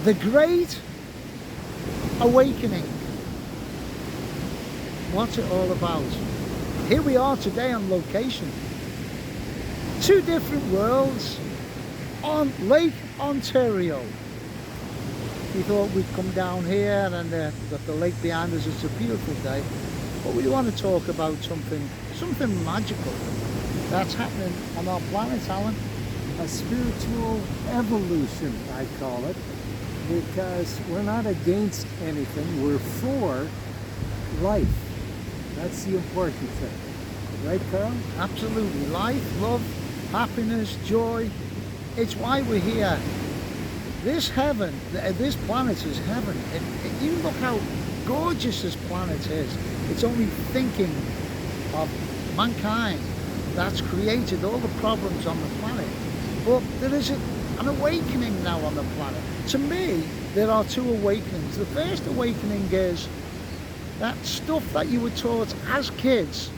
The Great Awakening. What's it all about? Here we are today on location. Two different worlds on Lake Ontario. We thought we'd come down here and we've got the lake behind us. It's a beautiful day. But we want to talk about something magical that's happening on our planet, Alan. A spiritual evolution, I call it, because we're not against anything, we're for life. That's the important thing. Right, Carl? Absolutely. Life, love, happiness, joy. It's why we're here. This heaven, this planet is heaven. You look how gorgeous this planet is. It's only thinking of mankind that's created all the problems on the planet. But there is an awakening now on the planet. To me, there are two awakenings. The first awakening is that stuff that you were taught as kids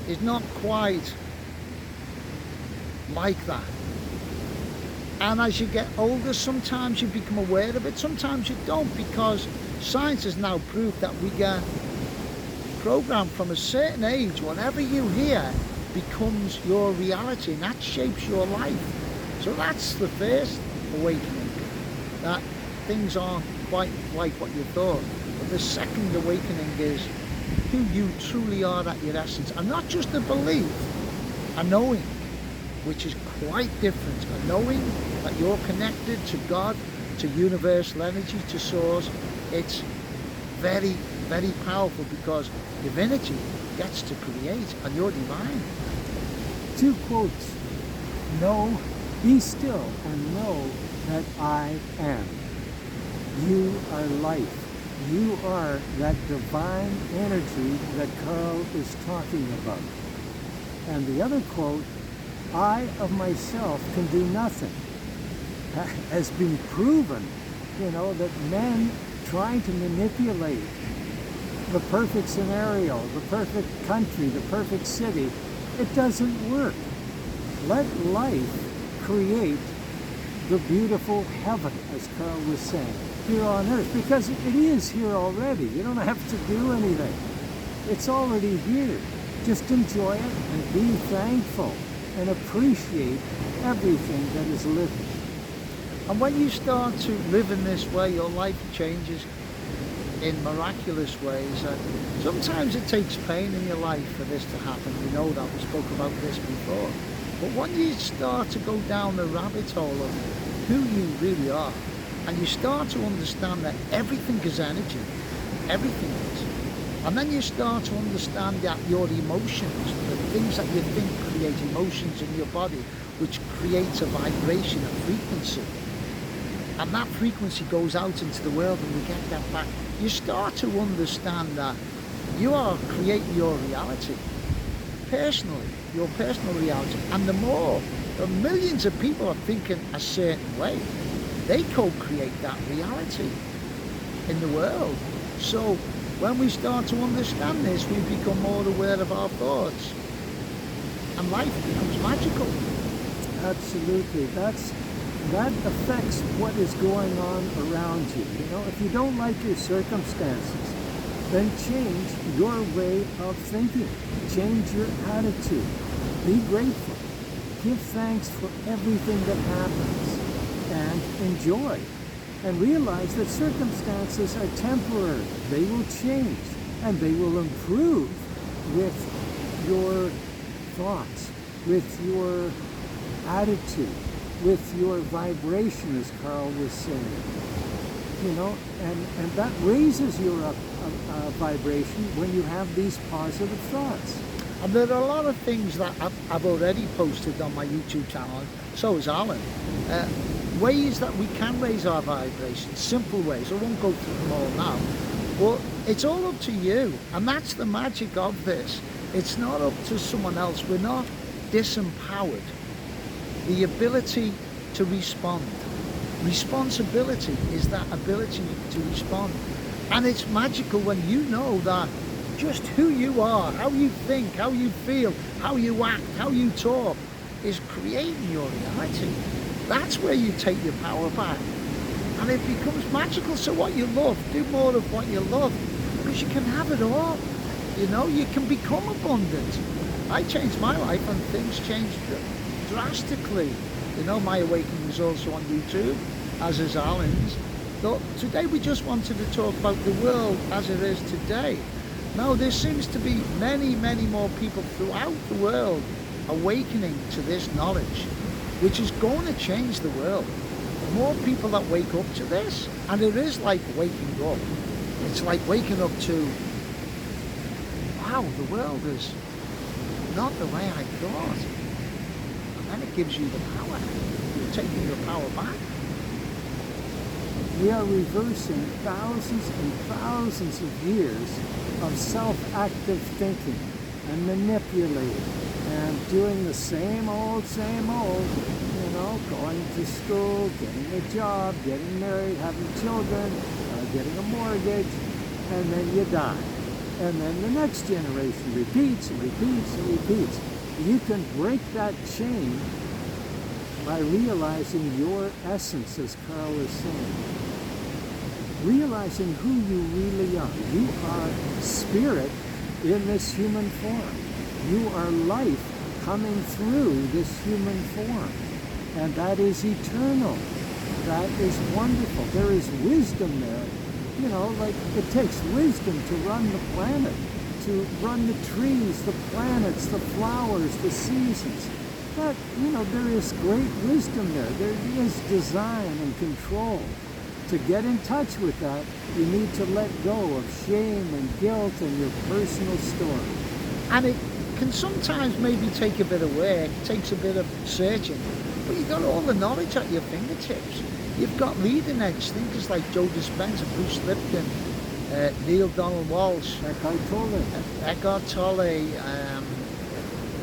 is not quite like that. And as you get older, sometimes you become aware of it, sometimes you don't, because science has now proved that we get programmed from a certain age. Whatever you hear becomes your reality, and that shapes your life. So that's the first awakening, that things aren't quite like what you thought. But the second awakening is who you truly are at your essence, and not just a belief, a knowing, which is quite different. A knowing that you're connected to God, to universal energy, to source. It's very, very powerful, because divinity gets to create and you're divine. Two quotes. Know, be still and know that I am. You are life. You are that divine energy that Carl is talking about. And the other quote, I of myself can do nothing, has been proven, that men trying to manipulate the perfect scenario, the perfect country, the perfect city, it doesn't work. Let life create the beautiful heaven, as Carl was saying, here on earth, because it is here already. You don't have to do anything. It's already here. Just enjoy it and be thankful and appreciate everything that is living. And when you start to live in this way, your life changes in miraculous ways. Sometimes it takes pain in your life for this to happen. We know that, we spoke about this before. But when you start to go down the rabbit hole of who you really are, and you start to understand that everything is energy, everything is, and then you start to understand that your emotions, the things that you think create emotions in your body, which creates a vibration, a frequency, and that frequency goes out into the world and we get that back. You start to understand that you are creating your reality personally, your personal reality. And the more the millions of people are thinking a certain way, they co-create that reality in the world. So when we start to understand this, we become more aware of our thoughts, and life becomes magical. Absolutely. That affects what is going on around you. If you don't like your circumstances, then change your way of thinking. Change your attitude. Be grateful. Give thanks for everything that happens and enjoy. And realize that circumstances are temporary. They will change and they will improve with your thoughts, with your attitude, with your vibration, as Carl was saying. And that raises your vibration when you have these positive thoughts. And there are a lot of things that I've already posted on my YouTube channel, so is Alan. Ways that we can raise our vibration, simple ways. I won't go through them all now, but it's all up to you. And that's the magic of this. It's not up to someone else. We're not disempowered. The ability to respond. Responsibility is that ability to respond. And it's magical when you know that just who you are, how you think, how you feel, how you act, how you talk is creating your reality. That's where you take your power back. and it becomes magical. So what you love, do more of what you love, because you can have it all. You know, you can become abundant. I changed my life and things changed drastically. You know, my awakening is also on YouTube, as is Alan's. So today we just wanted to talk about the world as it is today. Now there seems to be many more people throughout the world awakening to this knowledge, which is going to change the world. More people that wake up to this, and it is like waking up. It's like waking up to, wow, the world is not the way I thought. And then it gives you the power. You're taking your power back. We are reversing thousands and thousands of years of self-active thinking and manipulating and doing the same old, you know, going to school, getting a job, getting married, having children, getting a mortgage, and then you die. And then the next generation repeats and repeats and repeats. You can break that chain by realizing your essence, as Carl is saying. Realizing who you really are. You are spirit in this human form. You are life coming through this human form. And that is eternal. That is wonderful. There is wisdom there. You know, like it takes wisdom to run the planet, to run the trees, the planets, the flowers, the seasons. But, you know, there is great wisdom there. There is design and control. To get in touch with that, you need to let go of shame and guilt and your personal story. And it can sometimes maybe take a bit of work, takes a bit of searching, but you've got all the knowledge at your fingertips. You've got leading edge thinkers like Joe Dispenza, Bruce Lipton, Neil Donald Walsh, Eckhart Tolle,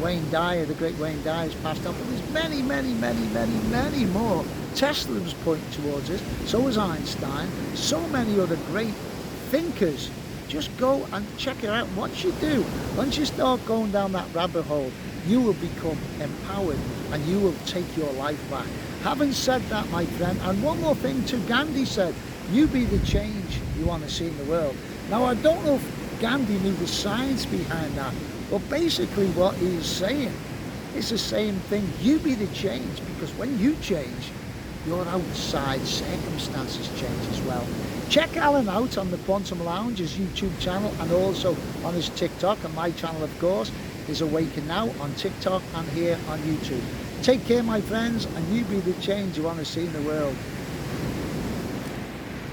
Wayne Dyer, the great Wayne Dyer has passed on, but there's many more. Tesla was pointing towards this, so was Einstein, so many other great thinkers. Just go and check it out. Once you do, once you start going down that rabbit hole, you will become empowered and you will take your life back. Having said that, my friend, and one more thing too, Gandhi said, you be the change you want to see in the world. Now, I don't know if Gandhi knew the science behind that, but basically what he's saying is the same thing. You be the change, because when you change, your outside circumstances change as well. Check Alan out on the Quantum Lounge, his YouTube channel, and also on his TikTok, and my channel, of course, is Awaken Now on TikTok and here on YouTube. Take care, my friends, and you be the change you want to see in the world.